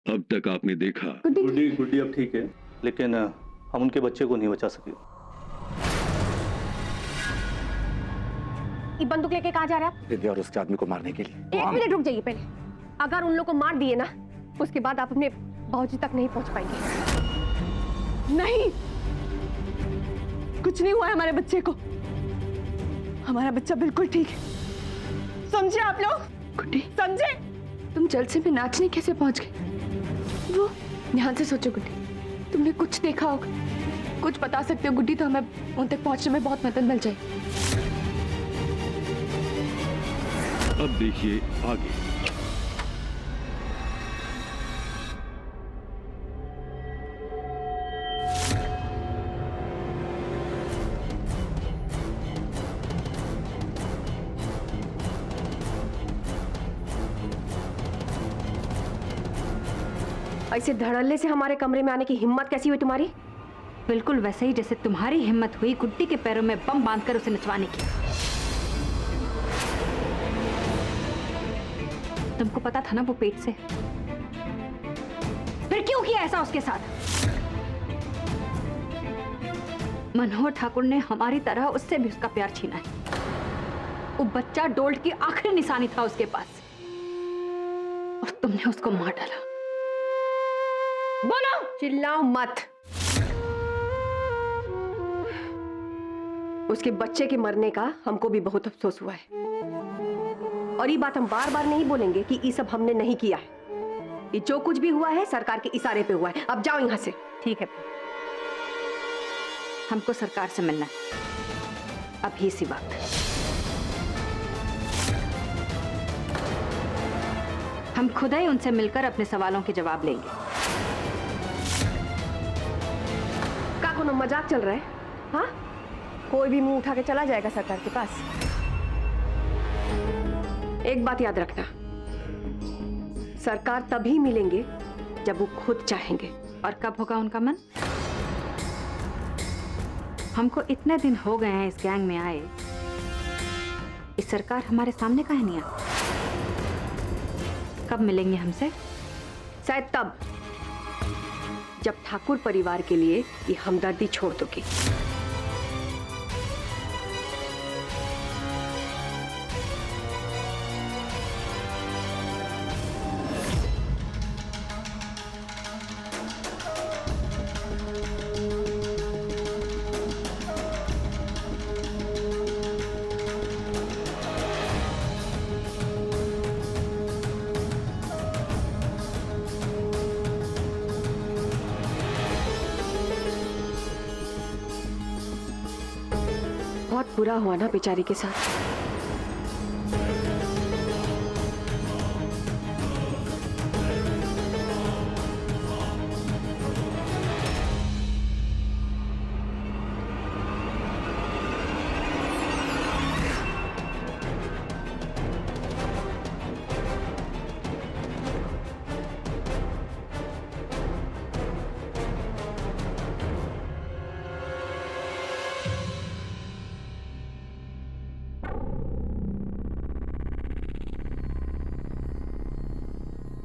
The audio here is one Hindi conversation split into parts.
अब तक आपने देखा। गुड्डी गुड्डी अब ठीक है, लेकिन हम उनके बच्चे को नहीं बचा सके। ये बंदूक लेके कहाँ जा रहा है? विद्या और उसके आदमी को मारने के लिए। 1 मिनट रुक जाइए पहले। अगर उन लोग को मार दिए ना, उसके बाद आप अपने बाबूजी तक नहीं पहुंच पाएंगे। नहीं, कुछ नहीं हुआ है हमारे बच्चे को। हमारा बच्चा बिल्कुल ठीक है, समझे आप लोग? गुड्डी समझे? तुम जलसे में नाचने कैसे पहुंच गए? वो ध्यान से सोचो गुड्डी, तुमने कुछ देखा होगा, कुछ बता सकते हो गुड्डी तो हमें उन तक पहुंचने में बहुत मदद मिल जाएगी। अब देखिए आगे। ऐसे धड़ल्ले से हमारे कमरे में आने की हिम्मत कैसी हुई तुम्हारी? बिल्कुल वैसे ही जैसे तुम्हारी हिम्मत हुई गुड्डी के पैरों में बम बांधकर उसे नचवाने की। तुमको पता था ना वो पेट से, फिर क्यों किया ऐसा उसके साथ? मनोहर ठाकुर ने हमारी तरह उससे भी उसका प्यार छीना है। वो बच्चा डोल्ट की आखिरी निशानी था उसके पास, और तुमने उसको मार डाला। बोलो, चिल्लाओ मत। उसके बच्चे के मरने का हमको भी बहुत अफसोस हुआ है, और ये बात हम बार बार नहीं बोलेंगे कि ये सब हमने नहीं किया है। ये जो कुछ भी हुआ है सरकार के इशारे पे हुआ है। अब जाओ यहां से। ठीक है, हमको सरकार से मिलना है अभी इसी वक्त। हम खुद ही उनसे मिलकर अपने सवालों के जवाब लेंगे। का कोनो मजाक चल रहा है? हाँ, कोई भी मुंह उठा के चला जाएगा सरकार के पास? एक बात याद रखना, सरकार तभी मिलेंगे जब वो खुद चाहेंगे। और कब होगा उनका मन? हमको इतने दिन हो गए हैं इस गैंग में आए, इस सरकार हमारे सामने काहे नहीं आती? कब मिलेंगे हमसे? शायद तब जब ठाकुर परिवार के लिए ये हमदर्दी छोड़ दोगे। बहुत बुरा हुआ ना बेचारी के साथ।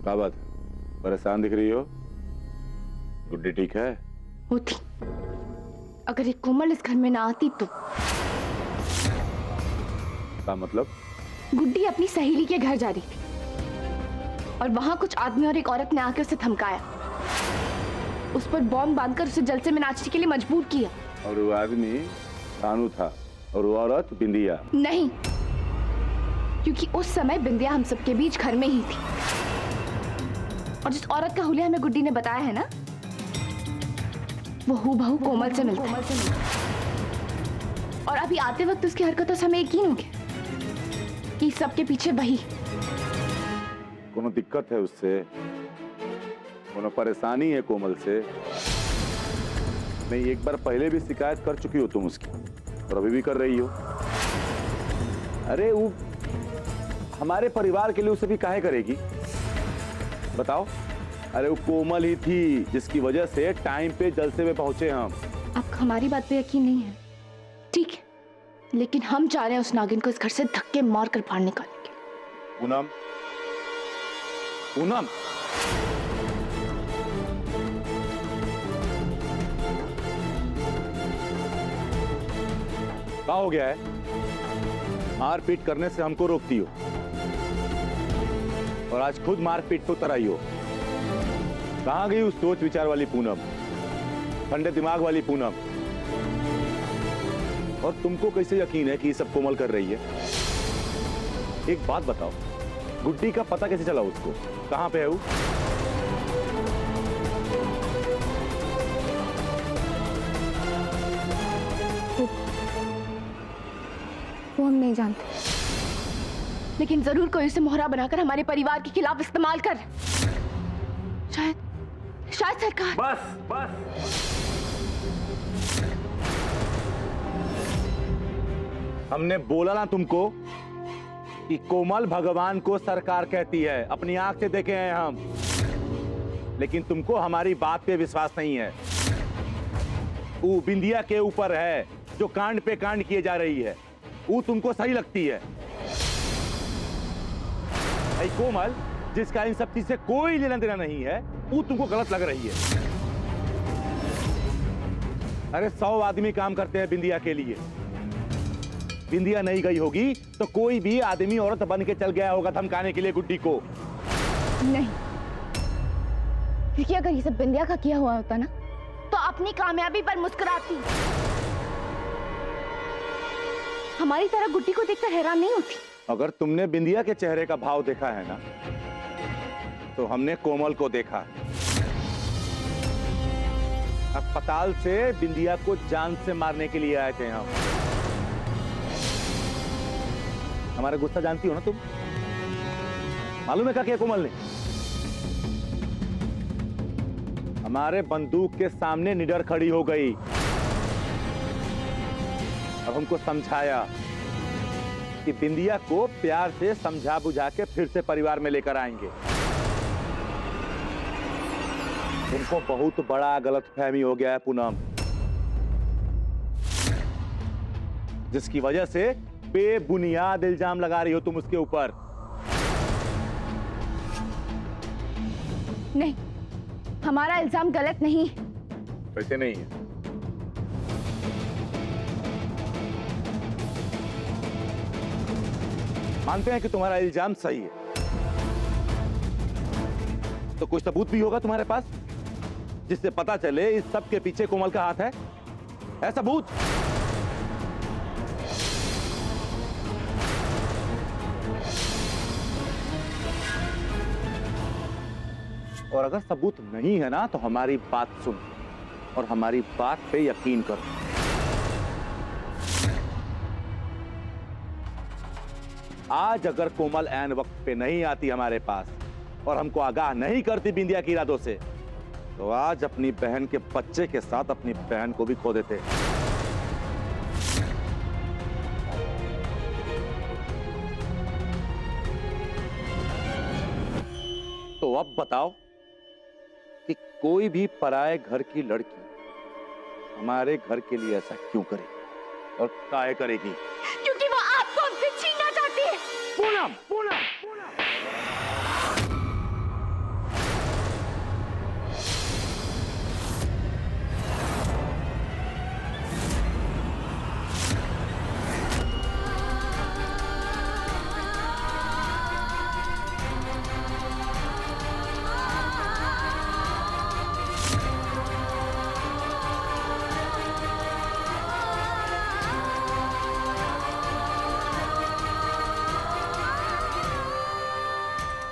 क्या बात, परेशान दिख रही हो? गुड्डी ठीक है? होती, अगर ये कोमल इस घर में ना आती तो। क्या मतलब? गुड्डी अपनी सहेली के घर जा रही थी और वहां कुछ आदमी और एक औरत ने आकर उसे धमकाया, उस पर बॉम्ब बांधकर उसे जलसे में नाचने के लिए मजबूर किया। और वो आदमी कानू था और वो औरत बिंदिया? नहीं, क्योंकि उस समय बिंदिया हम सबके बीच घर में ही थी, और जिस औरत का हुलिया हमें गुड्डी ने बताया है ना, वो हूबहू कोमल से मिलता है। और अभी आते वक्त उसकी हरकतों से हमें यकीन हो गया कि सबके पीछे वही। कोनो दिक्कत है उससे? कोनो परेशानी है कोमल से? नहीं, एक बार पहले भी शिकायत कर चुकी हो तुम उसकी, और अभी भी कर रही हो। अरे वो हमारे परिवार के लिए उसे भी काहे करेगी, बताओ? अरे वो कोमल ही थी जिसकी वजह से टाइम पे जलसे में पहुंचे हम। आपको हमारी बात पे यकीन नहीं है, ठीक है, लेकिन हम चाह रहे हैं उस नागिन को इस घर से धक्के मार कर बाहर निकालने के लिए। पूनम, पूनम, क्या हो गया है? मारपीट करने से हमको रोकती हो और आज खुद मारपीट तो तराई हो। कहां गई उस सोच विचार वाली पूनम, ठंडे दिमाग वाली पूनम? और तुमको कैसे यकीन है कि ये सब कोमल कर रही है? एक बात बताओ, गुड्डी का पता कैसे चला उसको? कहां पे है वो? वो हम नहीं जानते, लेकिन जरूर कोई उसे मोहरा बनाकर हमारे परिवार के खिलाफ इस्तेमाल कर। शायद सरकार। बस हमने बोला ना तुमको कि कोमल भगवान को सरकार कहती है, अपनी आंख से देखे हैं हम। लेकिन तुमको हमारी बात पे विश्वास नहीं है। वो बिंदिया के ऊपर है जो कांड पे कांड किए जा रही है, वो तुमको सही लगती है। ऐ कोमल जिसका इन सब चीज से कोई लेना देना नहीं है, वो तुमको गलत लग रही है। अरे 100 आदमी काम करते हैं बिंदिया के लिए। बिंदिया नहीं गई होगी तो कोई भी आदमी औरत बन के चल गया होगा धमकाने के लिए गुड्डी को। नहीं, क्योंकि अगर ये सब बिंदिया का किया हुआ होता ना, तो अपनी कामयाबी पर मुस्कुराती, हमारी तरह गुड्डी को देखकर हैरान नहीं होती। अगर तुमने बिंदिया के चेहरे का भाव देखा है ना, तो हमने कोमल को देखा। अस्पताल से बिंदिया को जान से मारने के लिए आए थे हम। हमारा गुस्सा जानती हो ना तुम? मालूम है क्या किया कोमल ने? हमारे बंदूक के सामने निडर खड़ी हो गई और हमको समझाया कि बिंदिया को प्यार से समझा बुझा के फिर से परिवार में लेकर आएंगे। तुमको बहुत बड़ा गलतफहमी हो गया है पूनम, जिसकी वजह से बेबुनियाद इल्जाम लगा रही हो तुम उसके ऊपर। नहीं, हमारा इल्जाम गलत नहीं। वैसे नहीं है। मानते हैं कि तुम्हारा इल्जाम सही है, तो कुछ सबूत भी होगा तुम्हारे पास जिससे पता चले इस सब के पीछे कोमल का हाथ है सबूत? और अगर सबूत नहीं है ना, तो हमारी बात सुन और हमारी बात पे यकीन करो। आज अगर कोमल ऐन वक्त पे नहीं आती हमारे पास और हमको आगाह नहीं करती बिंदिया के इरादों से, तो आज अपनी बहन के बच्चे के साथ अपनी बहन को भी खो देते। तो अब बताओ कि कोई भी पराये घर की लड़की हमारे घर के लिए ऐसा क्यों करेगी और काहे करेगी? क्योंकि वो आपको हमसे छीनना चाहती है। पूनम, पूनम, पूनम।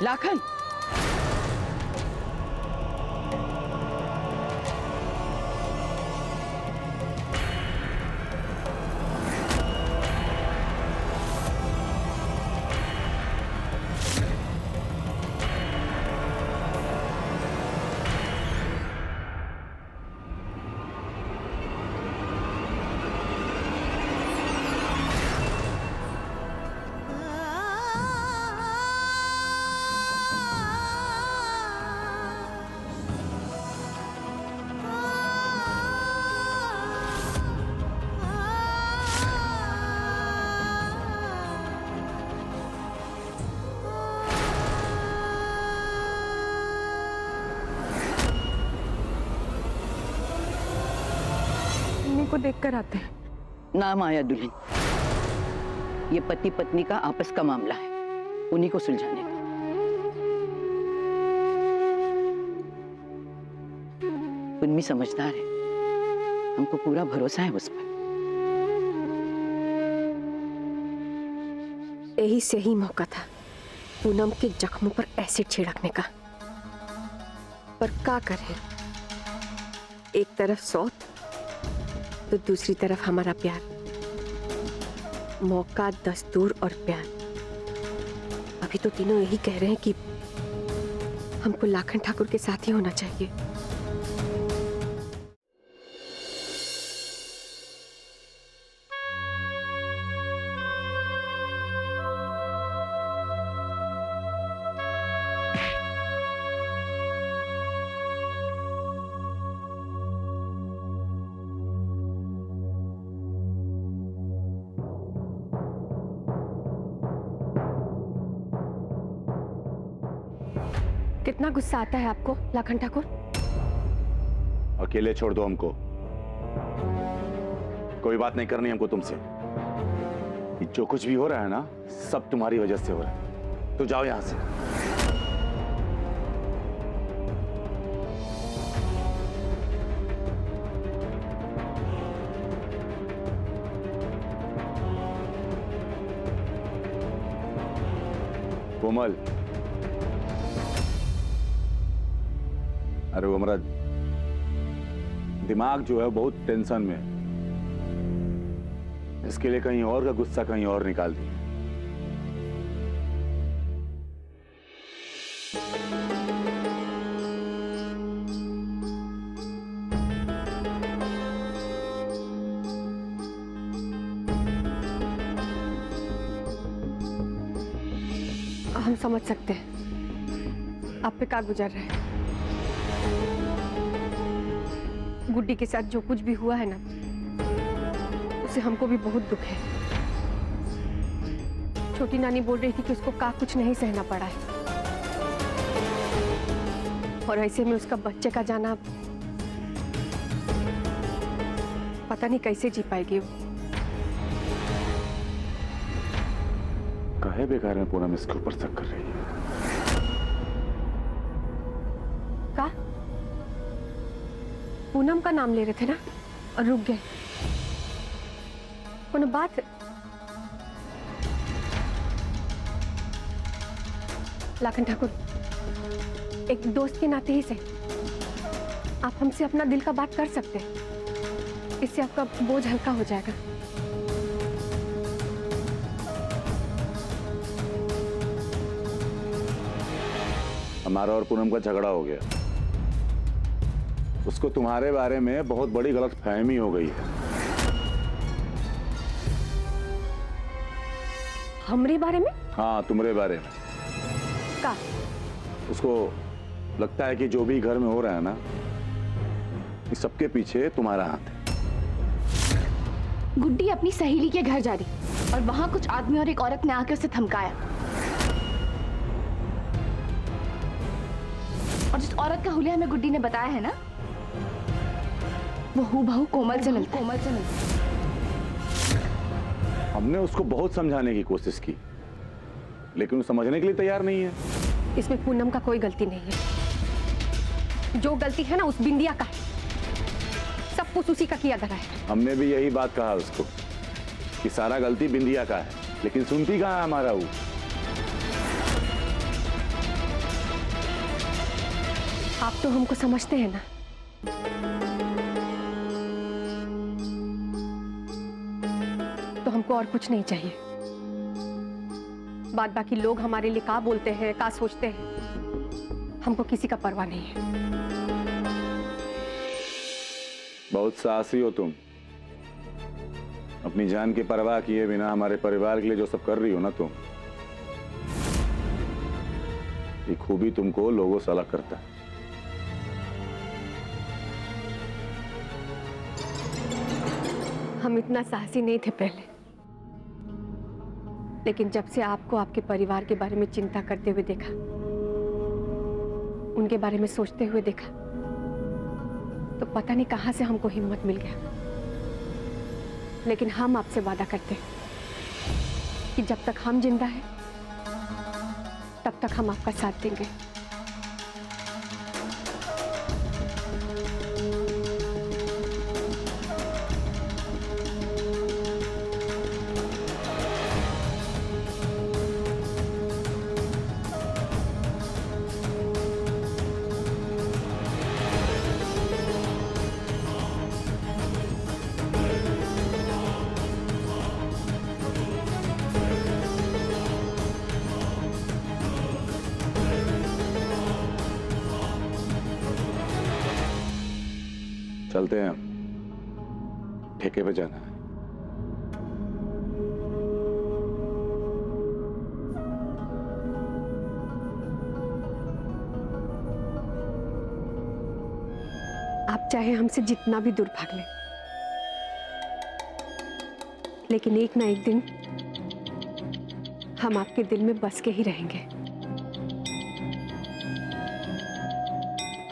लाखन, को देखकर आते हैं। ना माया दुल्हन, ये पति पत्नी का आपस का मामला है, उन्हीं को सुलझाने का। उन्मी समझदार है, हमको पूरा भरोसा है उस पर। यही सही मौका था पूनम के जख्मों पर एसिड छिड़कने का, पर क्या करें, एक तरफ सौत तो दूसरी तरफ हमारा प्यार, मौका, दस्तूर और प्यार। अभी तो तीनों यही कह रहे हैं कि हमको लाखन ठाकुर के साथ ही होना चाहिए। कितना गुस्सा आता है आपको लाखन ठाकुर? अकेले छोड़ दो हमको, कोई बात नहीं करनी हमको तुमसे। ये जो कुछ भी हो रहा है ना, सब तुम्हारी वजह से हो रहा है, तो जाओ यहां से। कोमल, अरे वो हमारा दिमाग जो है बहुत टेंशन में है, इसके लिए कहीं और का गुस्सा कहीं और निकाल दी। हम समझ सकते हैं आप पे क्या गुजर रहा है। गुड्डी के साथ जो कुछ भी हुआ है ना, उसे हमको भी बहुत दुख है। छोटी नानी बोल रही थी कि उसको का कुछ नहीं सहना पड़ा है, और ऐसे में उसका बच्चे का जाना, पता नहीं कैसे जी पाएगी वो। काहे बेकार में पूनम इसके ऊपर शक कर रही है? का पूनम का नाम ले रहे थे ना और रुक गए। कोनो बात? लाखन ठाकुर, एक दोस्त के नाते ही से आप हमसे अपना दिल का बात कर सकते हैं, इससे आपका बोझ हल्का हो जाएगा। हमारा और पूनम का झगड़ा हो गया, उसको तुम्हारे बारे में बहुत बड़ी गलतफहमी हो गई है। हमरे बारे में? हाँ, तुम्हारे बारे में। का? उसको लगता है कि जो भी घर में हो रहा है ना, इस सबके पीछे तुम्हारा हाथ है। गुड्डी अपनी सहेली के घर जा रही और वहां कुछ आदमी और एक औरत ने आके उसे धमकाया, और जिस औरत का हुलिया हमें गुड्डी ने बताया है ना, वो हूबहू कोमल से मिलता है। हमने उसको बहुत समझाने की कोशिश की, लेकिन वो समझने के लिए तैयार नहीं है। इसमें पूनम का कोई गलती नहीं है, जो गलती है ना उस बिंदिया का है, सब कुछ उसी का किया धरा है। हमने भी यही बात कहा उसको कि सारा गलती बिंदिया का है, लेकिन सुनती कहाँ है हमारा वो। आप तो हमको समझते हैं ना। तो हमको और कुछ नहीं चाहिए। बाद बाकी लोग हमारे लिए क्या बोलते हैं, क्या सोचते हैं, हमको किसी का परवाह नहीं है। बहुत साहसी हो तुम, अपनी जान की परवाह किए बिना हमारे परिवार के लिए जो सब कर रही हो ना तुम, ये खूबी तुमको लोगों से अलग करता है। हम इतना साहसी नहीं थे पहले, लेकिन जब से आपको आपके परिवार के बारे में चिंता करते हुए देखा, उनके बारे में सोचते हुए देखा, तो पता नहीं कहां से हमको हिम्मत मिल गया। लेकिन हम आपसे वादा करते हैं कि जब तक हम जिंदा हैं तब तक हम आपका साथ देंगे। चलते हैं, ठेके पे जाना है। आप चाहे हमसे जितना भी दूर भाग लें, लेकिन एक ना एक दिन हम आपके दिल में बस के ही रहेंगे।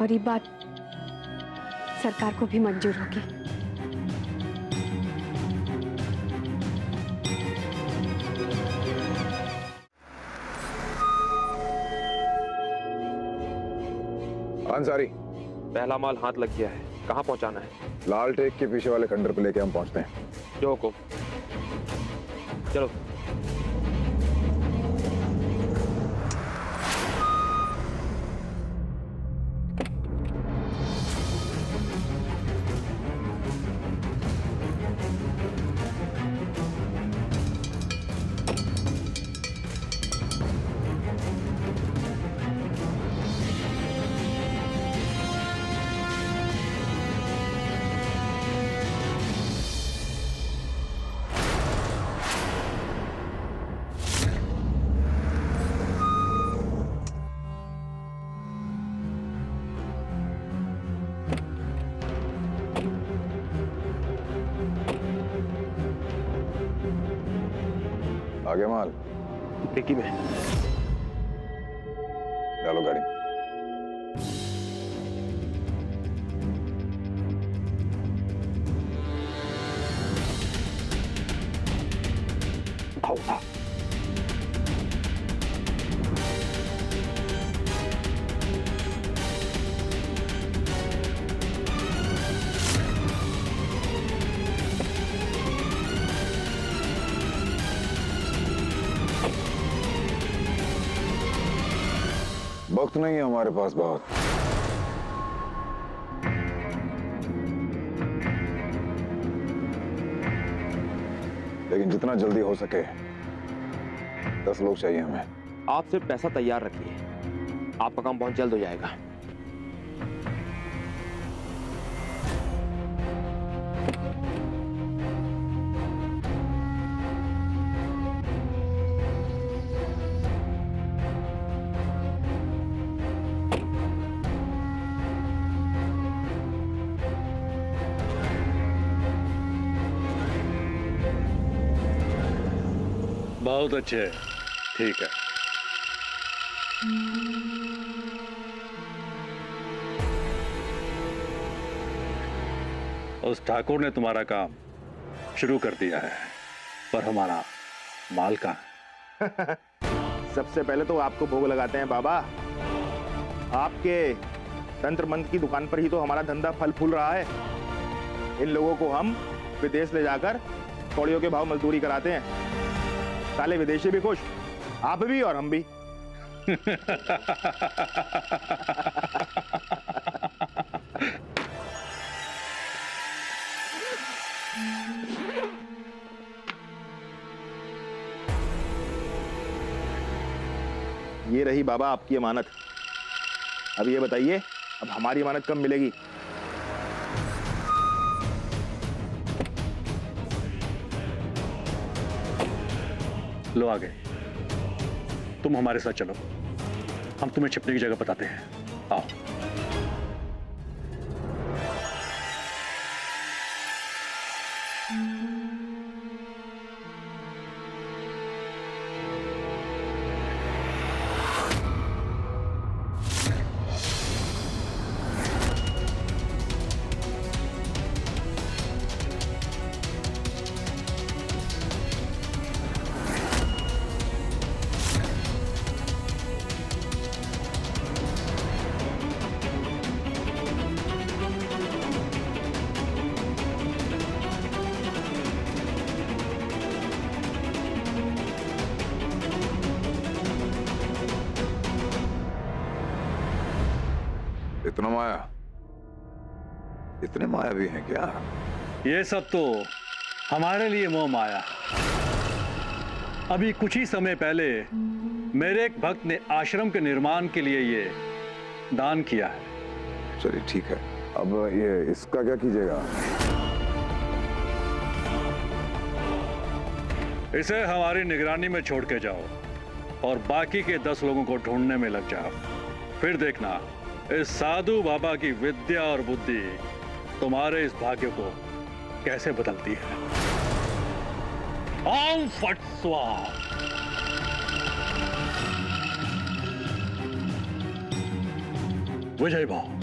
और ये बात सरकार को भी मंजूर होगी। अंसारी, पहला माल हाथ लग गया है, कहाँ पहुंचाना है? लाल टेक के पीछे वाले खंडर पे लेके हम पहुंचते हैं। जो हुकुम। चलो। आगे माल डिक्की में डालो गाड़ी। आओ आओ। वक्त नहीं है हमारे पास बहुत। लेकिन जितना जल्दी हो सके 10 लोग चाहिए हमें। आप सिर्फ पैसा तैयार रखिए, आपका काम बहुत जल्द हो जाएगा। बहुत अच्छे, ठीक है। उस ठाकुर ने तुम्हारा काम शुरू कर दिया है, पर हमारा माल कहाँ है? सबसे पहले तो आपको भोग लगाते हैं बाबा। आपके तंत्र मंत्र की दुकान पर ही तो हमारा धंधा फल फूल रहा है। इन लोगों को हम विदेश ले जाकर कौड़ियों के भाव मजदूरी कराते हैं। साले विदेशी भी खुश, आप भी और हम भी। ये रही बाबा आपकी अमानत। अब ये बताइए, अब हमारी अमानत कब मिलेगी? लो आ गए। तुम हमारे साथ चलो, हम तुम्हें छिपने की जगह बताते हैं। आओ। इतना माया, इतने माया भी हैं क्या? ये सब तो हमारे लिए मोह माया। अभी कुछ ही समय पहले मेरे एक भक्त ने आश्रम के निर्माण के लिए ये दान किया है। चलिए ठीक है, अब ये इसका क्या कीजिएगा? इसे हमारी निगरानी में छोड़ के जाओ और बाकी के 10 लोगों को ढूंढने में लग जाओ। फिर देखना इस साधु बाबा की विद्या और बुद्धि तुम्हारे इस भाग्य को कैसे बदलती है। ओम फट स्वाहा। विजय भाव।